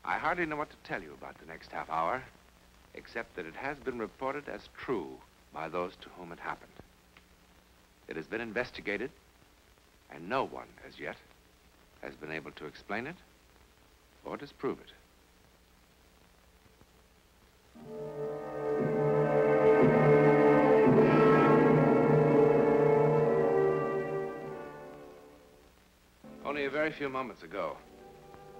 I hardly know what to tell you about the next half hour, except that it has been reported as true by those to whom it happened. It has been investigated, and no one, as yet, has been able to explain it or disprove it. Only a very few moments ago,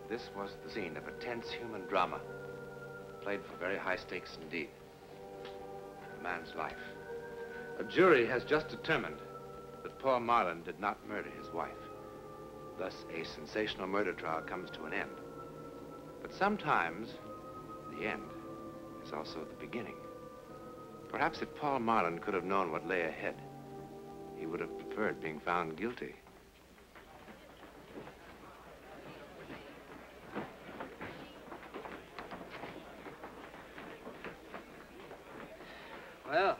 this was the scene of a tense human drama, played for very high stakes indeed. A man's life. A jury has just determined that Paul Marlin did not murder his wife. Thus, a sensational murder trial comes to an end. But sometimes, the end is also the beginning. Perhaps if Paul Marlin could have known what lay ahead, he would have preferred being found guilty. Well,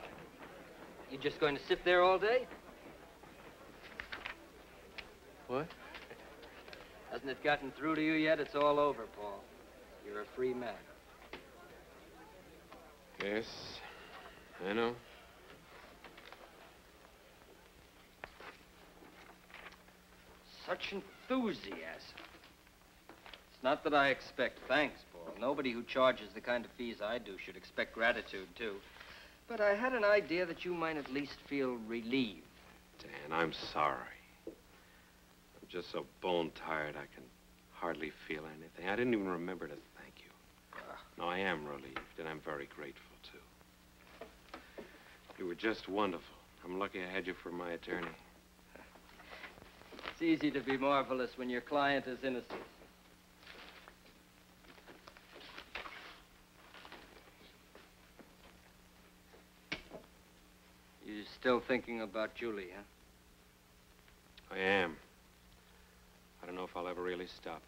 you just going to sit there all day? What? Hasn't it gotten through to you yet? It's all over, Paul. You're a free man. Yes, I know. Such enthusiasm. It's not that I expect thanks, Paul. Nobody who charges the kind of fees I do should expect gratitude, too. But I had an idea that you might at least feel relieved. Dan, I'm sorry. I'm just so bone-tired I can hardly feel anything. I didn't even remember to thank you. No, I am relieved, and I'm very grateful, too. You were just wonderful. I'm lucky I had you for my attorney. It's easy to be marvelous when your client is innocent. You still thinking about Julie, huh? I am. I don't know if I'll ever really stop.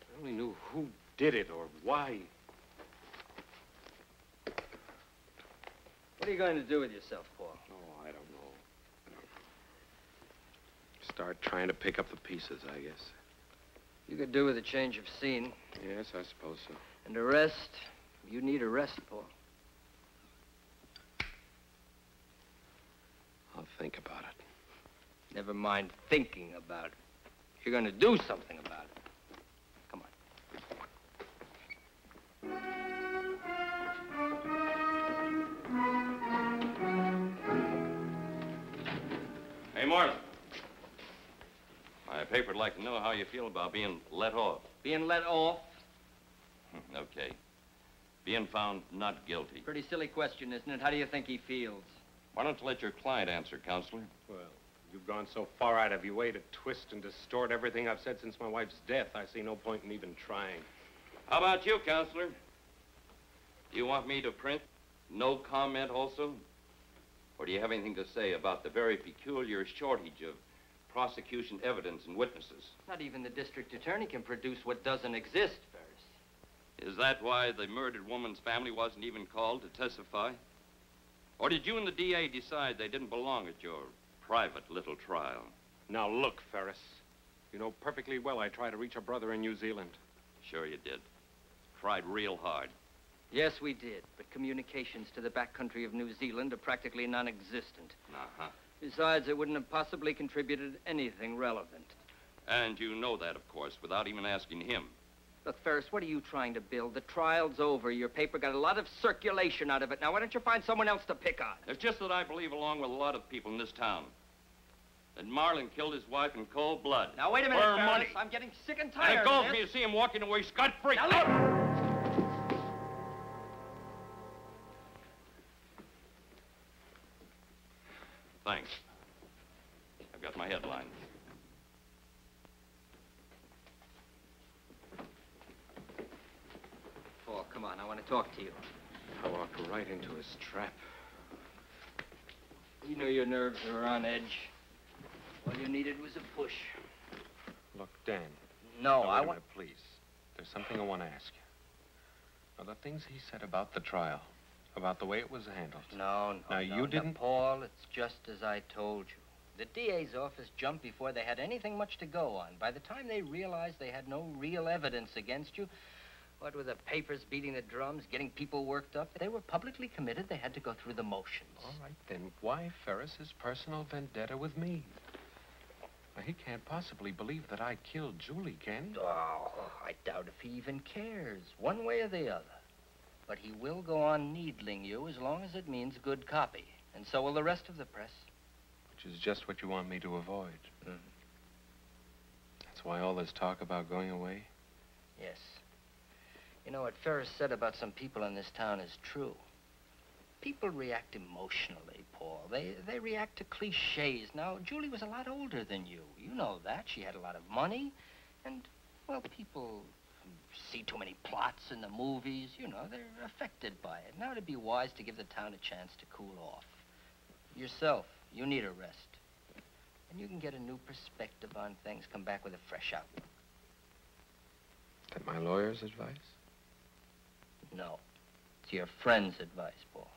If I only knew who did it or why. What are you going to do with yourself, Paul? Oh, I don't know. Start trying to pick up the pieces, I guess. You could do with a change of scene. Yes, I suppose so. And a rest. You need a rest, Paul. I'll think about it. Never mind thinking about it. You're going to do something about it. Come on. Hey, Marlin. My paper would like to know how you feel about being let off. Being let off? Okay. Being found not guilty. Pretty silly question, isn't it? How do you think he feels? Why don't you let your client answer, Counselor? Well, you've gone so far out of your way to twist and distort everything I've said since my wife's death, I see no point in even trying. How about you, Counselor? Do you want me to print no comment also? Or do you have anything to say about the very peculiar shortage of prosecution evidence and witnesses? Not even the district attorney can produce what doesn't exist, Ferris. Is that why the murdered woman's family wasn't even called to testify? Or did you and the DA decide they didn't belong at your private little trial? Now look, Ferris. You know perfectly well I tried to reach a brother in New Zealand. Sure you did. Tried real hard. Yes, we did, but communications to the backcountry of New Zealand are practically non-existent. Uh-huh. Besides, it wouldn't have possibly contributed anything relevant. And you know that, of course, without even asking him. Look, Ferris, what are you trying to build? The trial's over. Your paper got a lot of circulation out of it. Now, why don't you find someone else to pick on? It's just that I believe, along with a lot of people in this town, that Marlin killed his wife in cold blood. Now, wait a minute, For Ferris. money. I'm getting sick and tired And it goes of me this. to see him walking away scot-free. Now, look! Thanks. I've got my headlines. Paul, come on. I want to talk to you. I walked right into his trap. You know your nerves are on edge. All you needed was a push. Look, Dan. No, Now, I wait a want... minute, please. There's something I want to ask you. Now, the things he said about the trial, about the way it was handled. No. Now, you didn't... Paul, it's just as I told you. The DA's office jumped before they had anything much to go on. By the time they realized they had no real evidence against you, what with the papers beating the drums, getting people worked up, they were publicly committed. They had to go through the motions. All right, then why Ferris's personal vendetta with me? Well, he can't possibly believe that I killed Julie, can he? Oh, I doubt if he even cares, one way or the other. But he will go on needling you as long as it means good copy. And so will the rest of the press. Which is just what you want me to avoid. Mm-hmm. That's why all this talk about going away? Yes. You know, what Ferris said about some people in this town is true. People react emotionally, Paul. They react to cliches. Now, Julie was a lot older than you. You know that. She had a lot of money. And, well, people see too many plots in the movies. You know, they're affected by it. Now it'd be wise to give the town a chance to cool off. Yourself, you need a rest. And you can get a new perspective on things, come back with a fresh outlook. Is that my lawyer's advice? No. It's your friend's advice, Paul.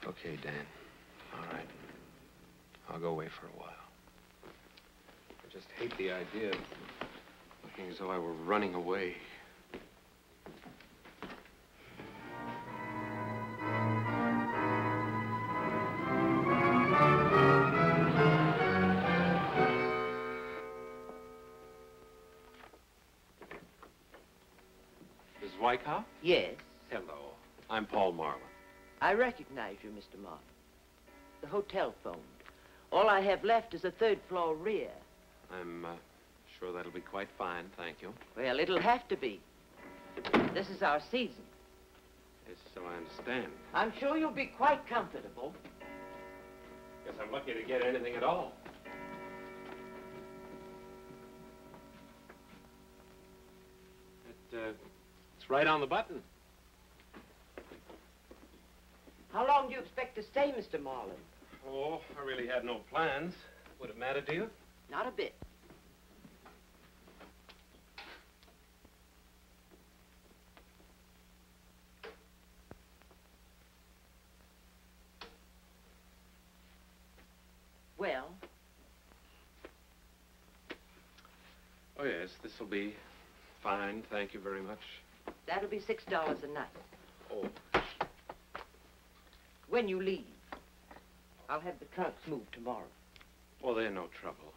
Okay, Dan. All right. I'll go away for a while. I just hate the idea of looking as though I were running away. Mrs. Wyckoff? Yes. Hello. I'm Paul Merwin. I recognize you, Mr. Martin. The hotel phoned. All I have left is a third-floor rear. I'm sure that'll be quite fine, thank you. Well, it'll have to be. This is our season. Yes, so I understand. I'm sure you'll be quite comfortable. Guess I'm lucky to get anything at all. It's right on the button. How long do you expect to stay, Mr. Marlin? Oh, I really had no plans. Would it matter to you? Not a bit. Well? Oh, yes, this'll be fine. Thank you very much. That'll be $6 a night. Oh. When you leave, I'll have the trunks moved tomorrow. Well, they're no trouble.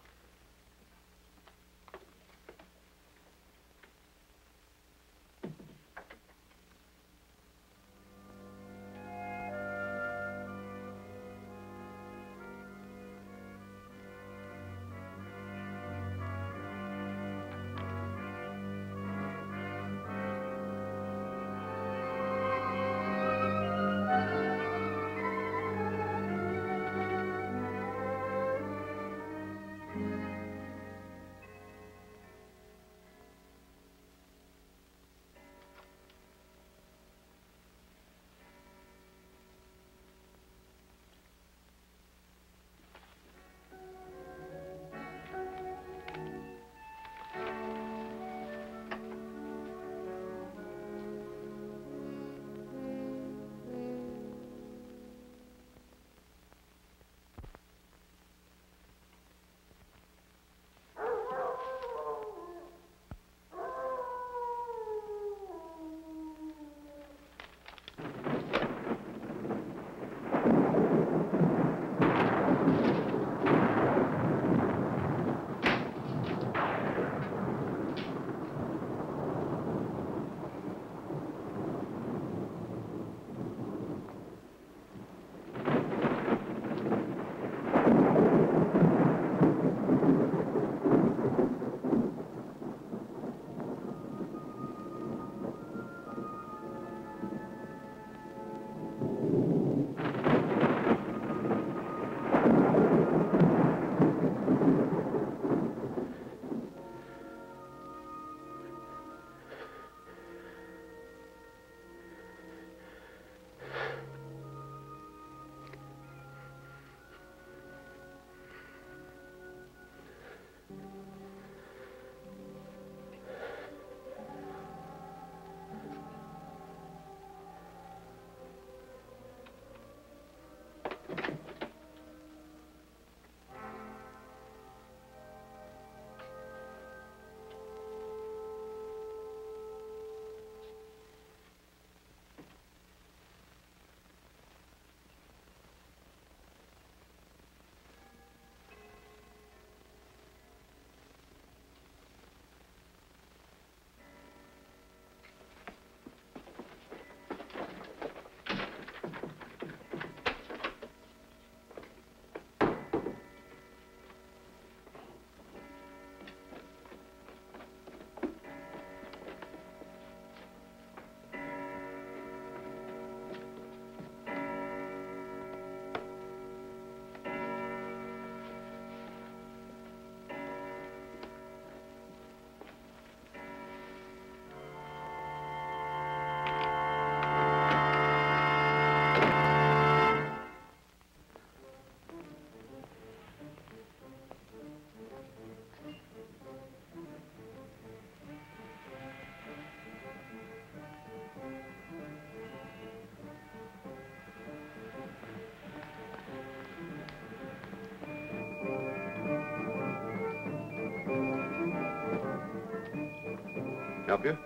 Help you?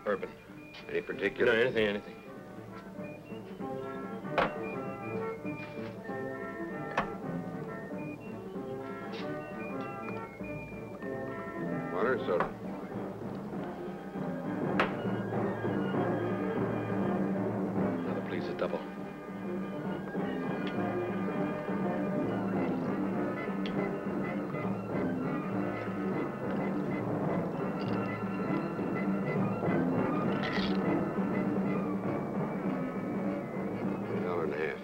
Bourbon. Any particular? No, anything. Water or soda? Another, please, a double. $1.50.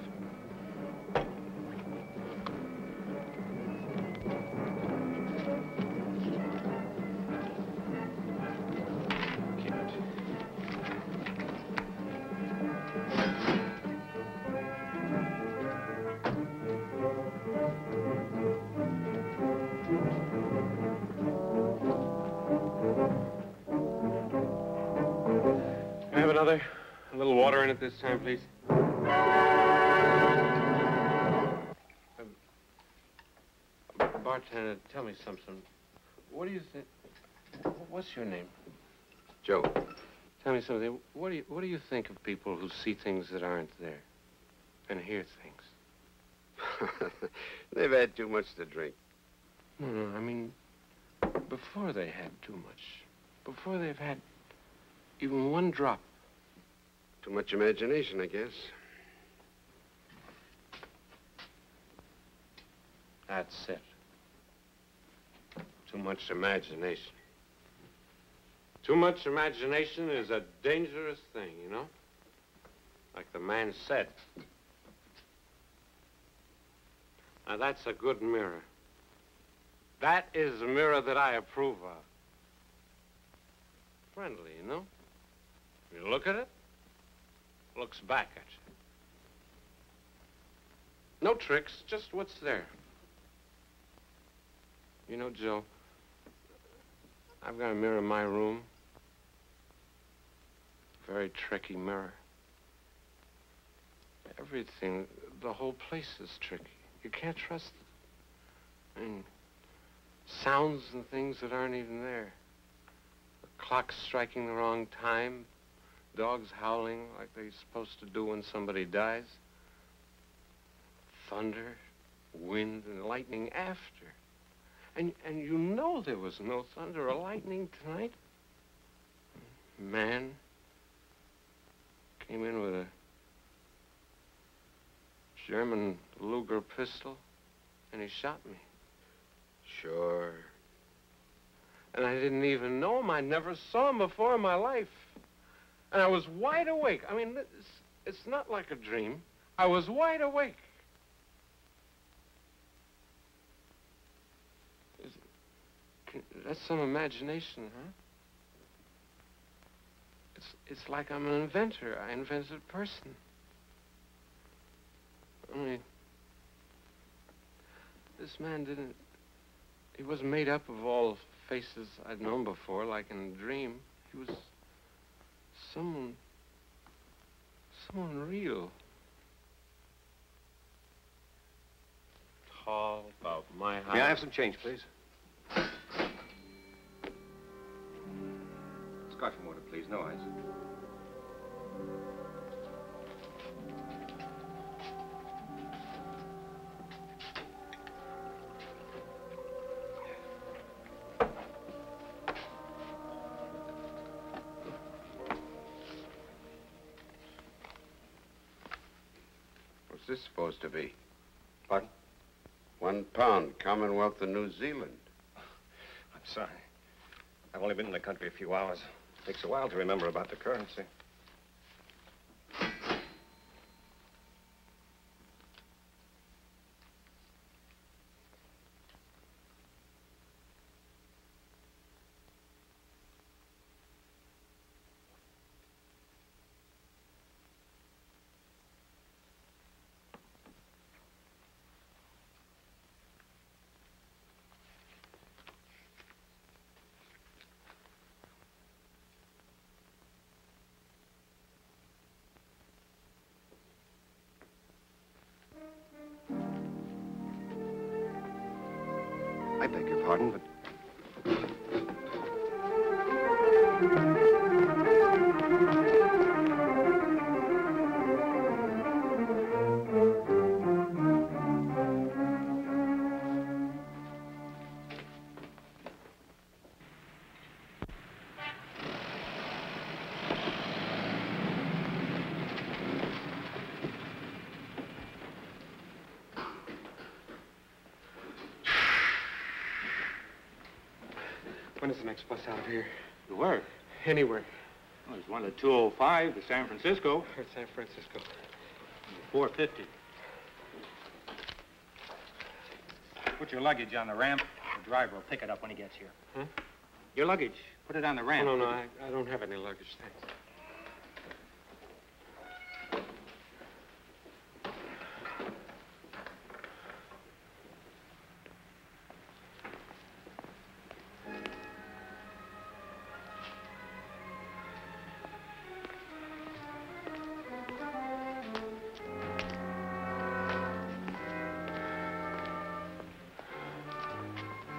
Keep it. Can I have another? A little water in it this time, please. Bartender, tell me something. What do you think? What's your name? Joe. Tell me something. What do you think of people who see things that aren't there and hear things? They've had too much to drink. No, I mean, before they had too much. Before they've had even one drop. Too much imagination, I guess. That's it. Too much imagination. Too much imagination is a dangerous thing, you know? Like the man said. Now, that's a good mirror. That is a mirror that I approve of. Friendly, you know? You look at it, looks back at you. No tricks, just what's there. You know, Joe, I've got a mirror in my room. Very tricky mirror. Everything, the whole place is tricky. You can't trust it. I mean, sounds and things that aren't even there. The clock striking the wrong time. Dogs howling like they're supposed to do when somebody dies. Thunder, wind, and lightning after. And you know there was no thunder or lightning tonight. Man came in with a German Luger pistol, and he shot me. Sure. And I didn't even know him. I never saw him before in my life. And I was wide awake. I mean, it's not like a dream. I was wide awake. That's some imagination, huh? It's like I'm an inventor. I invented a person. I mean, this man he wasn't made up of all faces I'd known before, like in a dream. He was someone real. Tall, about my height. May I have some change, please? Scotch and water, please. No ice. What's this supposed to be? Pardon? 1 pound, Commonwealth of New Zealand. I'm sorry. I've only been in the country a few hours. Takes a while to remember about the currency. I beg your pardon, but... When is the next bus out of here? To where? Anywhere. Well, there's one at 2:05 to San Francisco. Or San Francisco. 4:50. Put your luggage on the ramp. The driver will pick it up when he gets here. Huh? Your luggage. Put it on the ramp. Oh, no, I don't have any luggage, thanks.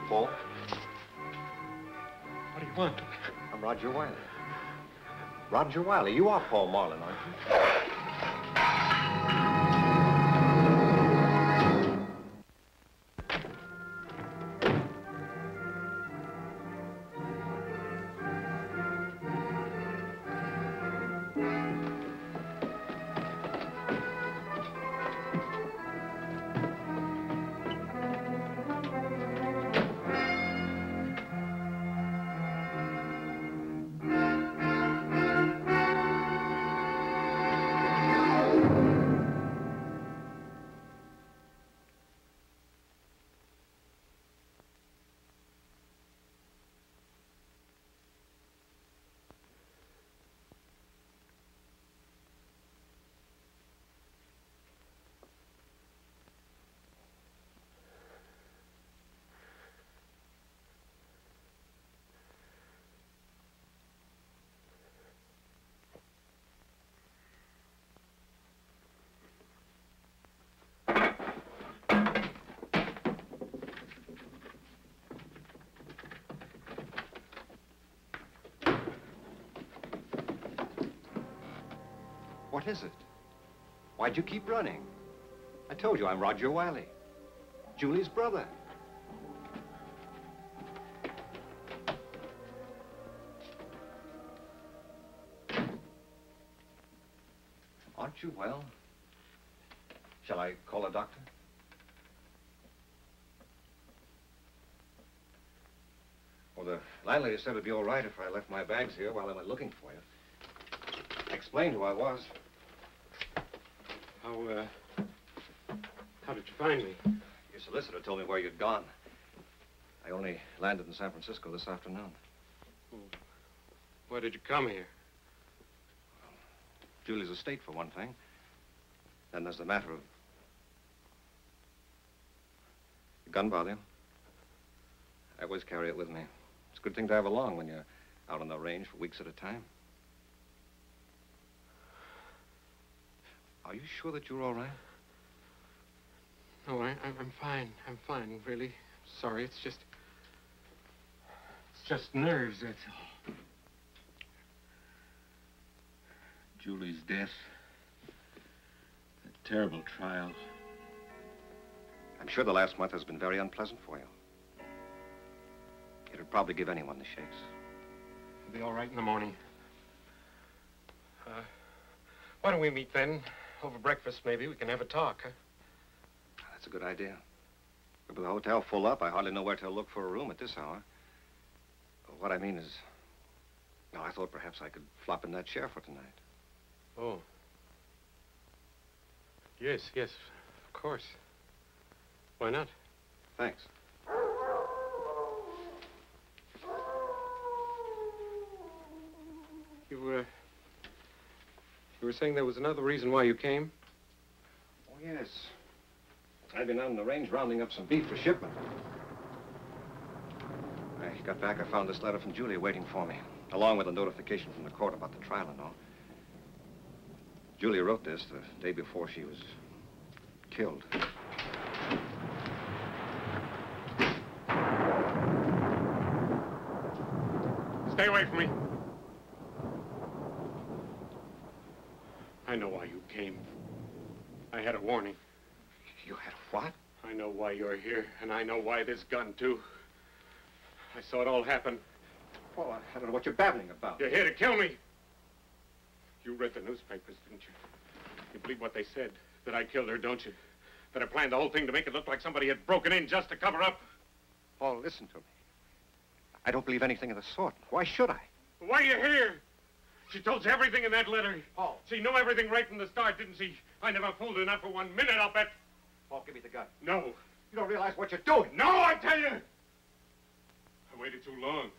Paul? What do you want? I'm Roger Wiley. Roger Wiley, you are Paul Marlin, aren't you? What is it? Why'd you keep running? I told you I'm Roger Wiley, Julie's brother. Aren't you well? Shall I call a doctor? Well, the landlady said it'd be all right if I left my bags here while I went looking for you. I explained who I was. How did you find me? Your solicitor told me where you'd gone. I only landed in San Francisco this afternoon. Why did you come here? Julie's estate, for one thing. Then there's the matter of... The gun bother you? I always carry it with me. It's a good thing to have along when you're out on the range for weeks at a time. Are you sure that you're all right? No, I'm fine. I'm fine, really. Sorry, it's just nerves, that's all. Julie's death. That terrible trial. I'm sure the last month has been very unpleasant for you. It'd probably give anyone the shakes. I'll be all right in the morning. Why don't we meet then? Over breakfast, maybe. We can have a talk, huh? That's a good idea. But with the hotel full up, I hardly know where to look for a room at this hour. What I mean is... No, I thought perhaps I could flop in that chair for tonight. Oh. Yes, of course. Why not? Thanks. You were saying there was another reason why you came? Oh, yes. I've been out on the range rounding up some beef for shipment. I got back, I found this letter from Julie waiting for me, along with a notification from the court about the trial and all. Julie wrote this the day before she was killed. Stay away from me. I know why you came. I had a warning. You had what? I know why you're here, and I know why this gun, too. I saw it all happen. Well, I don't know what you're babbling about. You're here to kill me. You read the newspapers, didn't you? You believe what they said, that I killed her, don't you? That I planned the whole thing to make it look like somebody had broken in just to cover up. Paul, listen to me. I don't believe anything of the sort. Why should I? Why are you here? She told you everything in that letter. Paul. She knew everything right from the start, didn't she? I never fooled her, not for 1 minute, I'll bet. Paul, give me the gun. No. You don't realize what you're doing. No, I tell you! I waited too long.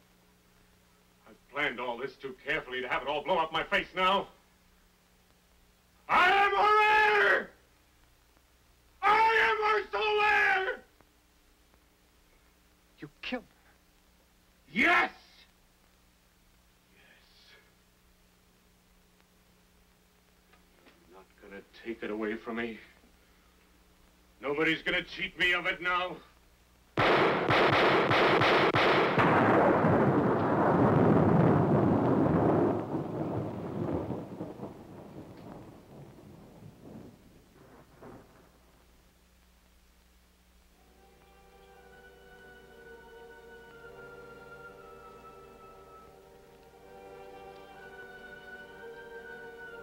I've planned all this too carefully to have it all blow up my face now. I am her heir! I am her sole heir! You killed her. Yes! You're not gonna take it away from me. Nobody's gonna cheat me of it now.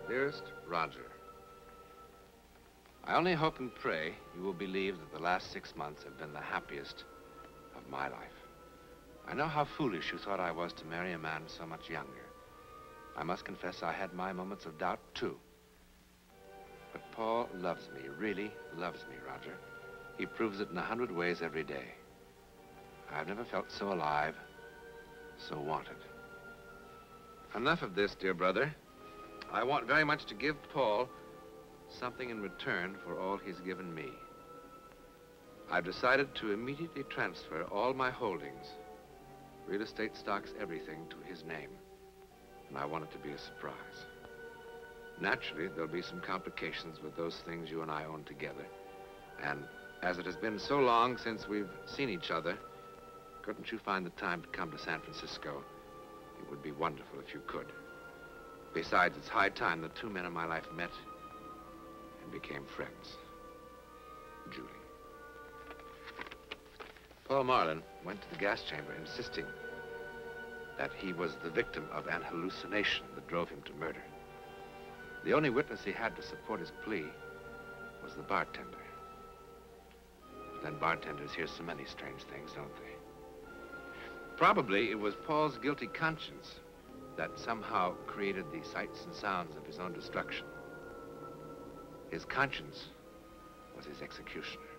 Dearest Roger, I only hope and pray you will believe that the last 6 months have been the happiest of my life. I know how foolish you thought I was to marry a man so much younger. I must confess I had my moments of doubt, too. But Paul loves me, really loves me, Roger. He proves it in 100 ways every day. I've never felt so alive, so wanted. Enough of this, dear brother. I want very much to give Paul something in return for all he's given me. I've decided to immediately transfer all my holdings, real estate, stocks, everything, to his name. And I want it to be a surprise. Naturally, there'll be some complications with those things you and I own together. And as it has been so long since we've seen each other, couldn't you find the time to come to San Francisco? It would be wonderful if you could. Besides, it's high time the two men in my life met and became friends. Julie. Paul Marlin went to the gas chamber insisting that he was the victim of an hallucination that drove him to murder. The only witness he had to support his plea was the bartender. But then bartenders hear so many strange things, don't they? Probably it was Paul's guilty conscience that somehow created the sights and sounds of his own destruction. His conscience was his executioner.